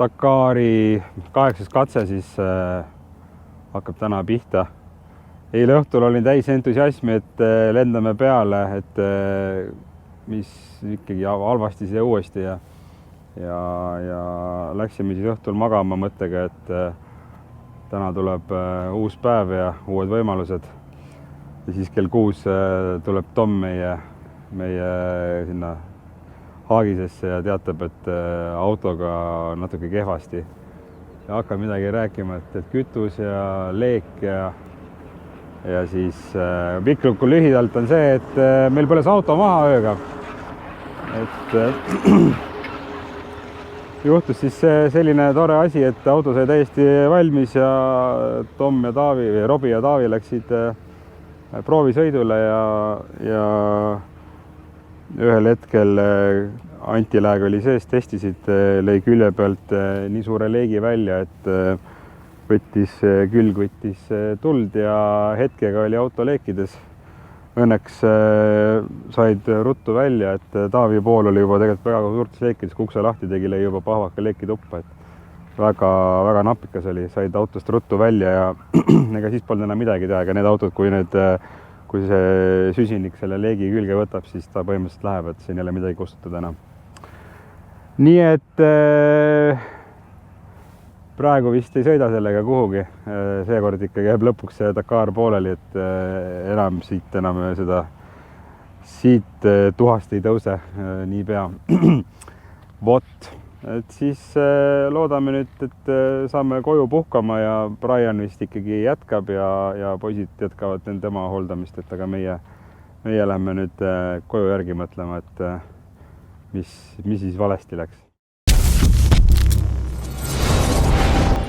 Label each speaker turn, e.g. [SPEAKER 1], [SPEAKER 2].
[SPEAKER 1] Dakari 8. katse siis hakkab täna pihta. Eile õhtul olin täis entusiasmi, et lendame peale, et mis ikkagi halvasti siia uuesti ja läksime siis õhtul magama mõttega, et täna tuleb uus päev ja uued võimalused. Ja siis kell 6 tuleb Tom meie sinna Haagisesse ja teatab, et autoga natuke kehvasti ja hakkab midagi rääkima, et kütus ja leek ja siis pikk lugu lühidalt on see, et meil põles auto maha ööga. Et juhtus siis selline tore asi, et auto sai täiesti valmis ja Tom ja Taavi või Robbie ja Taavi läksid proovisõidule ja ühel hetkel antilääg oli sees, testisid, lõi külje pealt nii suure leegi välja, et külg võttis tuld ja hetkega oli auto leekides. Õnneks said ruttu välja, et Taavi pool oli juba tegelikult väga suurtes leekides, kui ukse lahti tegi, lõi juba pahvaka leeki tuppa. Väga napikas oli, said autost ruttu välja ja ega siis polnud enam midagi teha, aga need autod, kui see süsinik selle leegi külge võtab, siis ta põhimõtteliselt läheb, et siin ei ole midagi kustutada enam. Nii et praegu vist ei sõida sellega kuhugi. Seekord ikkagi jääb lõpuks see Dakar pooleli, et enam siit tuhast ei tõuse niipea. Vot, et siis loodame nüüd, et saame koju puhkama ja Brian vist ikkagi jätkab ja poisid jätkavad tema hooldamist, et aga meie lähme nüüd koju järgi mõtlema, et mis siis valesti läks.